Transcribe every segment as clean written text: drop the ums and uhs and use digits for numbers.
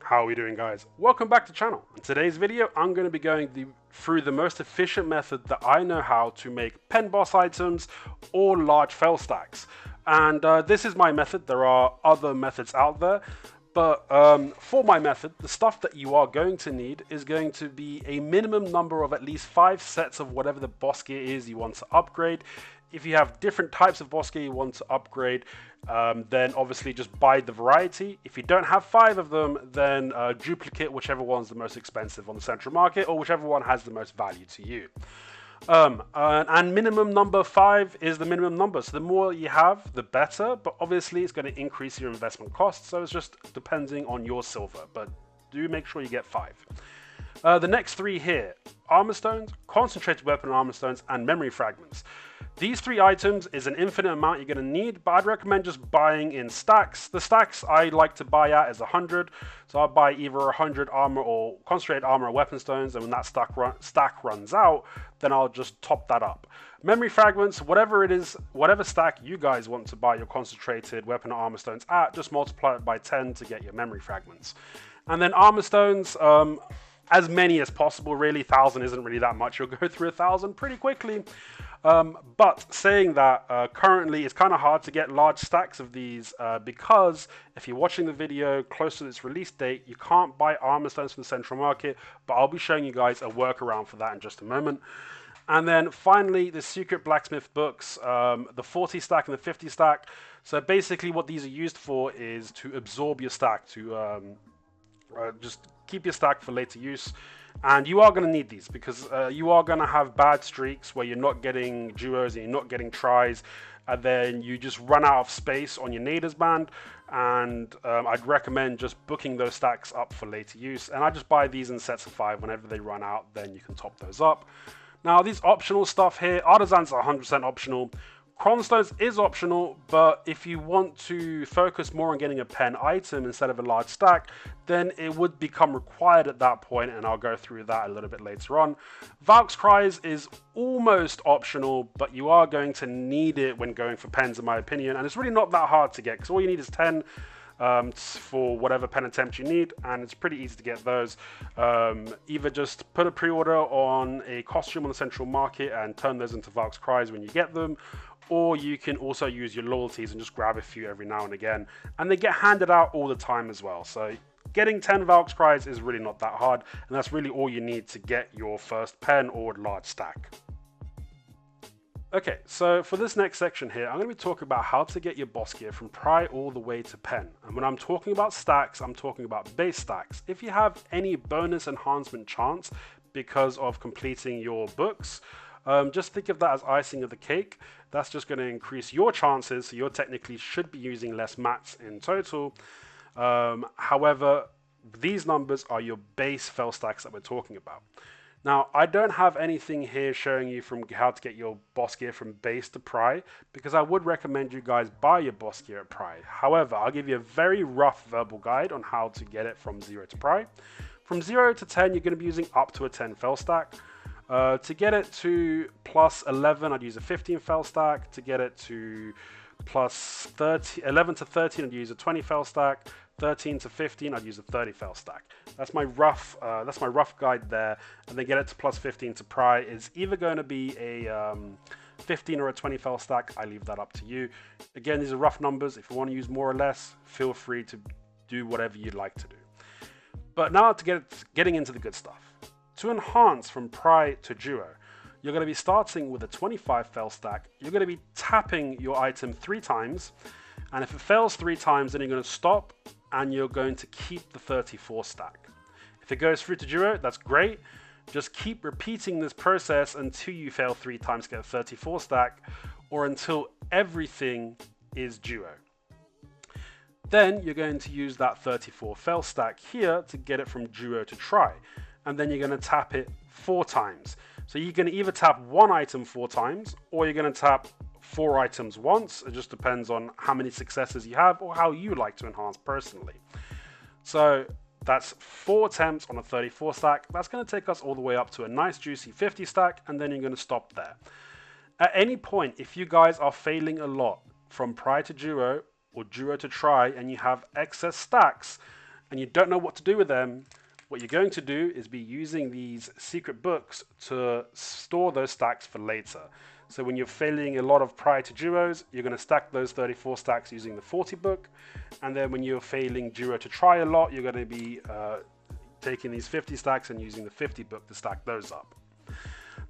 How are we doing, guys? Welcome back to the channel. In today's video, I'm going to be going through the most efficient method that I know how to make pen boss items or large fail stacks. And this is my method. There are other methods out there. But for my method, the stuff that you are going to need is going to be a minimum number of at least 5 sets of whatever the boss gear is you want to upgrade. If you have different types of boss gear you want to upgrade, then obviously just buy the variety. If you don't have 5 of them, then duplicate whichever one's the most expensive on the central market or whichever one has the most value to you. And minimum number 5 is the minimum number, so the more you have the better, but obviously it's going to increase your investment costs, so it's just depending on your silver, but do make sure you get 5. The next 3 here: Almond Stones, Concentrated Weapon Almond Stones, and Memory Fragments. These 3 items is an infinite amount you're going to need, but I'd recommend just buying in stacks. The stacks I like to buy at is 100, so I'll buy either 100 armor or concentrated armor or weapon stones, and when that stack runs out, then I'll just top that up. Memory fragments, whatever it is, whatever stack you guys want to buy your concentrated weapon or armor stones at, just multiply it by 10 to get your memory fragments. And then armor stones, as many as possible, really. 1,000 isn't really that much. You'll go through 1,000 pretty quickly. But saying that, currently it's kind of hard to get large stacks of these because if you're watching the video close to its release date, you can't buy armor stones from the central market, but I'll be showing you guys a workaround for that in just a moment. And then finally, the secret blacksmith books, the 40 stack and the 50 stack. So basically what these are used for is to absorb your stack, to just keep your stack for later use. And you are going to need these because you are going to have bad streaks where you're not getting duos and you're not getting tries, and then you just run out of space on your nadirs band. And I'd recommend just booking those stacks up for later use. And I just buy these in sets of 5. Whenever they run out, then you can top those up. Now, these optional stuff here, artisans are 100% optional. Cron stones is optional, but if you want to focus more on getting a pen item instead of a large stack, then it would become required at that point, and I'll go through that a little bit later on. Valk's Cries is almost optional, but you are going to need it when going for pens, in my opinion, and it's really not that hard to get, because all you need is 10 for whatever pen attempt you need, and it's pretty easy to get those. Either just put a pre-order on a costume on the central market and turn those into Valk's Cries when you get them, or you can also use your loyalties and just grab a few every now and again, and they get handed out all the time as well. So getting 10 Valk's Cries is really not that hard, and that's really all you need to get your first pen or large stack. Okay, so for this next section here, I'm going to be talking about how to get your boss gear from Pry all the way to Pen. And when I'm talking about stacks, I'm talking about base stacks. If you have any bonus enhancement chance because of completing your books, just think of that as icing of the cake. That's just going to increase your chances, so you technically should be using less mats in total. However, these numbers are your base fail stacks that we're talking about. Now, I don't have anything here showing you from how to get your boss gear from base to Pry, because I would recommend you guys buy your boss gear at Pry. However, I'll give you a very rough verbal guide on how to get it from 0 to Pry. From 0 to 10, you're going to be using up to a 10 fail stack. To get it to plus 11, I'd use a 15 fail stack. To get it to plus 11 to 13, I'd use a 20 fail stack. 13 to 15, I'd use a 30 fail stack. That's my rough guide there. And then get it to plus 15 to Pry is either going to be a 15 or a 20 fail stack. I leave that up to you. Again, these are rough numbers. If you want to use more or less, feel free to do whatever you'd like to do. But now to getting into the good stuff. To enhance from Pry to Duo, you're going to be starting with a 25 fail stack. You're going to be tapping your item 3 times. And if it fails 3 times, then you're going to stop and you're going to keep the 34 stack. If it goes through to Duo, that's great. Just keep repeating this process until you fail 3 times to get a 34 stack, or until everything is Duo. Then you're going to use that 34 fail stack here to get it from Duo to Try. And then you're going to tap it 4 times. So you're going to either tap 1 item 4 times, or you're going to tap 4 items once. It just depends on how many successes you have or how you like to enhance personally. So that's 4 attempts on a 34 stack. That's going to take us all the way up to a nice juicy 50 stack, and then you're going to stop there. At any point, if you guys are failing a lot from Pry to Duo or Duo to Try and you have excess stacks, and you don't know what to do with them, what you're going to do is be using these secret books to store those stacks for later. So when you're failing a lot of prior to duos, you're going to stack those 34 stacks using the 40 book. And then when you're failing duo to try a lot, you're going to be taking these 50 stacks and using the 50 book to stack those up.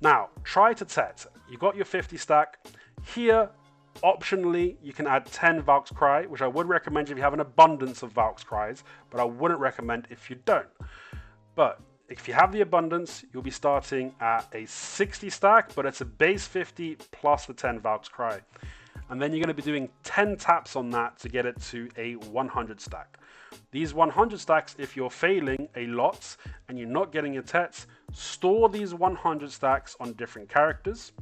Now, try to tet. You got your 50 stack. Here, optionally, you can add 10 Valk's Cry, which I would recommend if you have an abundance of Valk's Cries, but I wouldn't recommend if you don't. But if you have the abundance, you'll be starting at a 60 stack, but it's a base 50 plus the 10 Valk's Cry. And then you're going to be doing 10 taps on that to get it to a 100 stack. These 100 stacks, if you're failing a lot and you're not getting your tets, store these 100 stacks on different characters.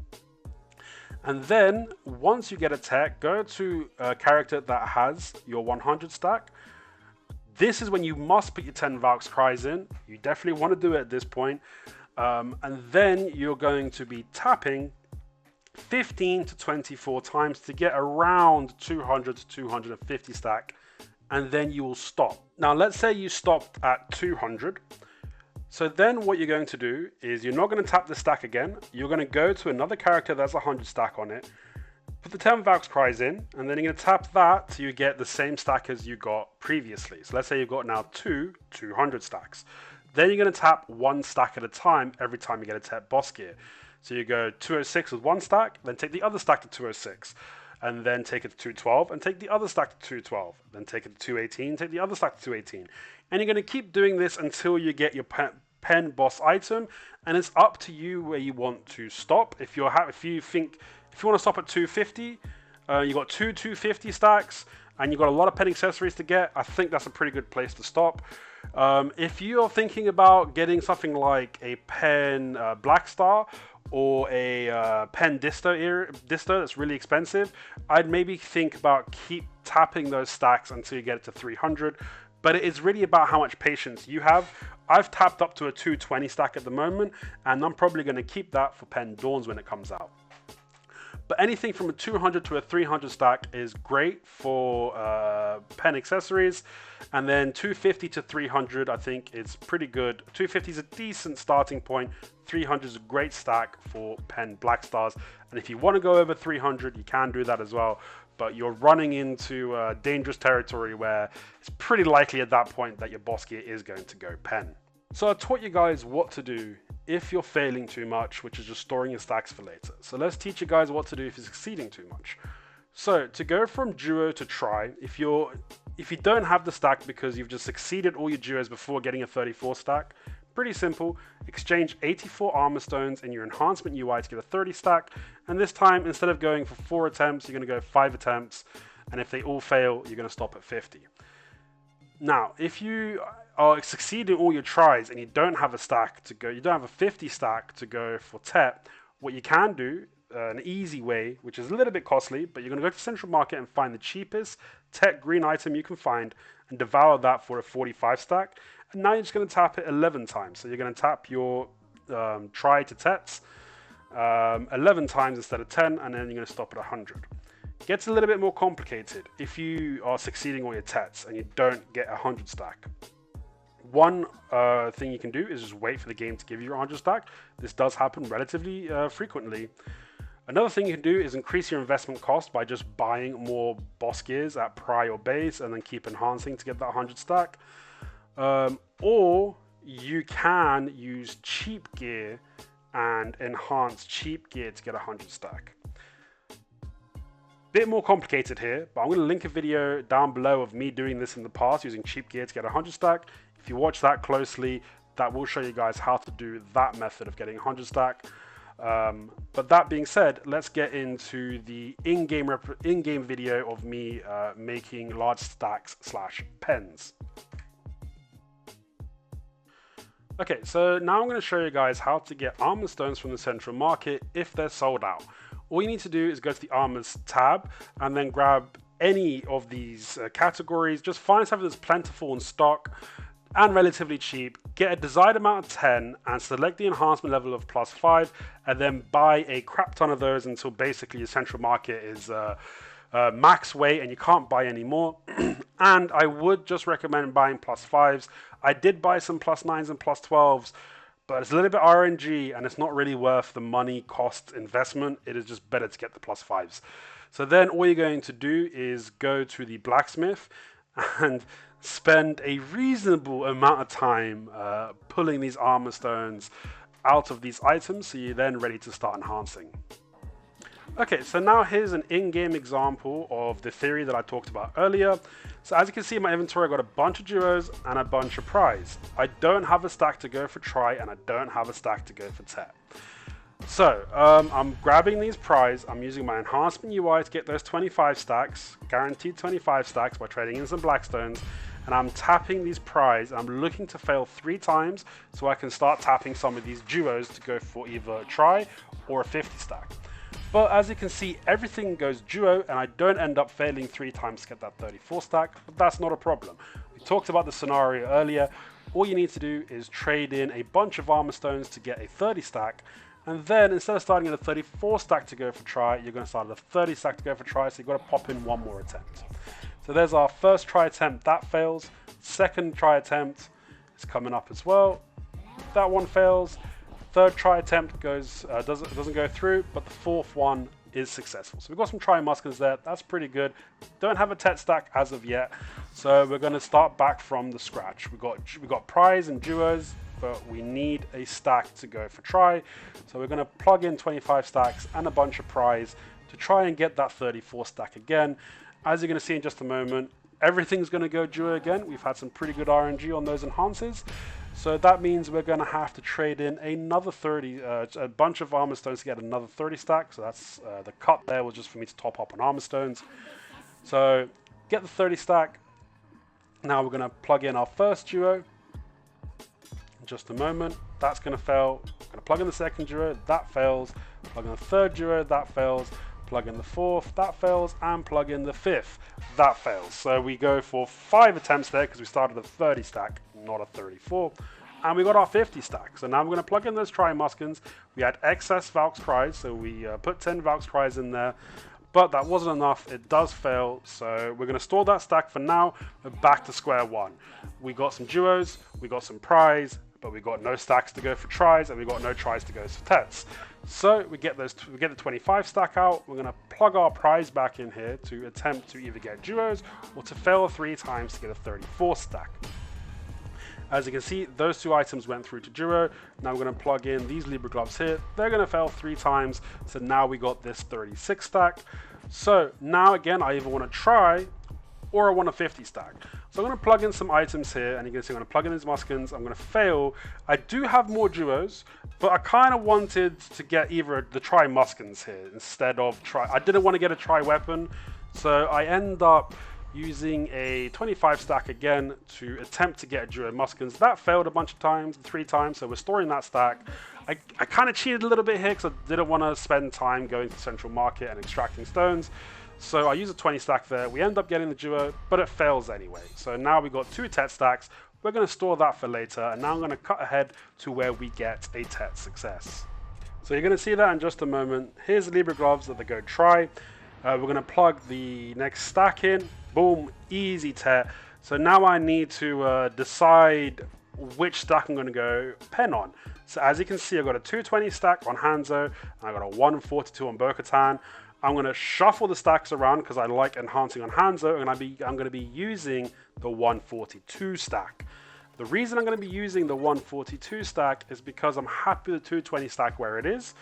And then once you get a tet, go to a character that has your 100 stack. This is when you must put your 10 Valk's Cries in. You definitely want to do it at this point. And then you're going to be tapping 15 to 24 times to get around 200 to 250 stack. And then you will stop. Now, let's say you stopped at 200. So then what you're going to do is you're not going to tap the stack again. You're going to go to another character that's 100 stack on it. Put the 10 Valk's Cries in, and then you're going to tap that till you get the same stack as you got previously. So let's say you've got now 200 stacks. Then you're going to tap one stack at a time every time you get a tet boss gear. So you go 206 with one stack, then take the other stack to 206, and then take it to 212, and take the other stack to 212, then take it to 218, take the other stack to 218. And you're going to keep doing this until you get your pen boss item, and it's up to you where you want to stop. If you want to stop at 250, you got 250 stacks, and you've got a lot of pen accessories to get, I think that's a pretty good place to stop. If you're thinking about getting something like a pen Black Star or a pen disto that's really expensive, I'd maybe think about keep tapping those stacks until you get it to 300. But it is really about how much patience you have. I've tapped up to a 220 stack at the moment, and I'm probably going to keep that for Pen Dawns when it comes out. But anything from a 200 to a 300 stack is great for pen accessories. And then 250 to 300, I think, is pretty good. 250 is a decent starting point. 300 is a great stack for pen Black Stars. And if you want to go over 300, you can do that as well. But you're running into dangerous territory where it's pretty likely at that point that your boss gear is going to go pen. So I taught you guys what to do if you're failing too much, which is just storing your stacks for later. So let's teach you guys what to do if you're succeeding too much. So to go from duo to try, if you don't have the stack because you've just succeeded all your duos before getting a 34 stack, pretty simple. Exchange 84 Almond Stones in your enhancement UI to get a 30 stack. And this time, instead of going for 4 attempts, you're going to go 5 attempts. And if they all fail, you're going to stop at 50. Now, if you are succeeding all your tries and you don't have a stack to go, you don't have a 50 stack to go for tet, what you can do, an easy way, which is a little bit costly, but you're going to go to Central Market and find the cheapest tet green item you can find and devour that for a 45 stack. And now you're just going to tap it 11 times. So you're going to tap your try to tets 11 times instead of 10, and then you're going to stop at 100. Gets a little bit more complicated if you are succeeding all your tets and you don't get a 100 stack. One thing you can do is just wait for the game to give you a 100 stack. This does happen relatively frequently. Another thing you can do is increase your investment cost by just buying more boss gears at pry or base and then keep enhancing to get that 100 stack. Or you can use cheap gear and enhance cheap gear to get a 100 stack. Bit more complicated here, but I'm going to link a video down below of me doing this in the past using cheap gear to get a 100 stack. If you watch that closely, that will show you guys how to do that method of getting a 100 stack. But that being said, let's get into the in-game video of me making large stacks / pens. Okay, so now I'm going to show you guys how to get Almond Stones from the Central Market if they're sold out. All you need to do is go to the Almonds tab and then grab any of these categories. Just find something that's plentiful in stock and relatively cheap. Get a desired amount of 10 and select the enhancement level of +5 and then buy a crap ton of those until basically your Central Market is max weight and you can't buy any more. And I would just recommend buying +5s. I did buy some +9s and +12s, but it's a little bit RNG and it's not really worth the money cost investment. It is just better to get the +5s. So then all you're going to do is go to the blacksmith and spend a reasonable amount of time pulling these Almond Stones out of these items, so you're then ready to start enhancing. Okay, so now here's an in-game example of the theory that I talked about earlier. So as you can see in my inventory, I got a bunch of duos and a bunch of pries. I don't have a stack to go for try, and I don't have a stack to go for tet. So I'm grabbing these pries, I'm using my enhancement UI to get those 25 stacks, guaranteed 25 stacks by trading in some blackstones, and I'm tapping these pries, and I'm looking to fail 3 times so I can start tapping some of these duos to go for either a try or a 50 stack. But as you can see, everything goes duo and I don't end up failing 3 times to get that 34 stack, but that's not a problem. We talked about the scenario earlier. All you need to do is trade in a bunch of Almond Stones to get a 30 stack, and then instead of starting at a 34 stack to go for try, you're going to start at a 30 stack to go for try, so you've got to pop in one more attempt. So there's our first try attempt, that fails. Second try attempt is coming up as well. That one fails. Third try attempt doesn't go through, but the fourth one is successful. So we've got some try muskins there. That's pretty good. Don't have a tet stack as of yet, so we're going to start back from the scratch. We got pries and duos, but we need a stack to go for try. So we're going to plug in 25 stacks and a bunch of pries to try and get that 34 stack again. As you're going to see in just a moment, everything's going to go duo again. We've had some pretty good RNG on those enhances. So that means we're going to have to trade in another 30, a bunch of Almond Stones to get another 30 stack. So that's the cut there was just for me to top up on Almond Stones. So get the 30 stack. Now we're going to plug in our first duo. In just a moment, that's going to fail. I'm going to plug in the second duo, that fails. Plug in the third duo, that fails. Plug in the fourth, that fails, and plug in the fifth, that fails. So we go for 5 attempts there because we started a 30 stack, not a 34, and we got our 50 stack. So now we're going to plug in those try muskins. We had excess Valks pries, so we put 10 Valks pries in there, but that wasn't enough. It does fail, so we're going to store that stack for now. We're back to square one. We got some duos, we got some pries, but we got no stacks to go for tries, and we got no tries to go for tets. So we get the 25 stack out. We're going to plug our prize back in here to attempt to either get duos or to fail 3 times to get a 34 stack. As you can see, those 2 items went through to duo. Now we're going to plug in these Libra gloves here. They're going to fail 3 times. So now we got this 36 stack. So now again, I either want to try or I want a 50 stack. So I'm going to plug in some items here, and you can see I'm going to plug in these muskins. I'm going to fail. I do have more duos, but I kind of wanted to get either the try muskins here instead of try. I didn't want to get a try weapon, so I end up using a 25 stack again to attempt to get a duo muskins. That failed a bunch of times, 3 times, so we're storing that stack. I kind of cheated a little bit here because I didn't want to spend time going to Central Market and extracting stones. So I use a 20 stack there. We end up getting the duo, but it fails anyway. So now we've got 2 tet stacks. We're going to store that for later. And now I'm going to cut ahead to where we get a tet success. So you're going to see that in just a moment. Here's the Libra gloves that they go try. We're going to plug the next stack in. Boom, easy tet. So now I need to decide which stack I'm going to go pen on. So as you can see, I've got a 220 stack on Hanzo, and I've got a 142 on Bo-Katan. I'm going to shuffle the stacks around because I like enhancing on Hanzo, and I'm going to be using the 142 stack. The reason I'm going to be using the 142 stack is because I'm happy with the 220 stack where it is,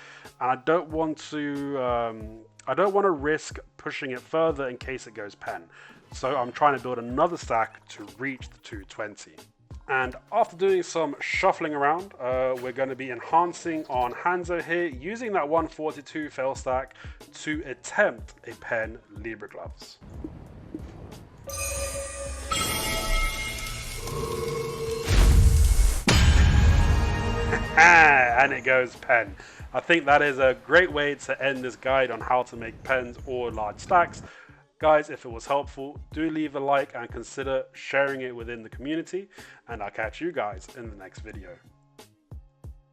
and I don't want to risk pushing it further in case it goes pen. So I'm trying to build another stack to reach the 220. And after doing some shuffling around, we're going to be enhancing on Hanzo here, using that 142 fail stack to attempt a pen Libra gloves. And it goes pen. I think that is a great way to end this guide on how to make pens or large stacks. Guys, if it was helpful, do leave a like and consider sharing it within the community, and I'll catch you guys in the next video.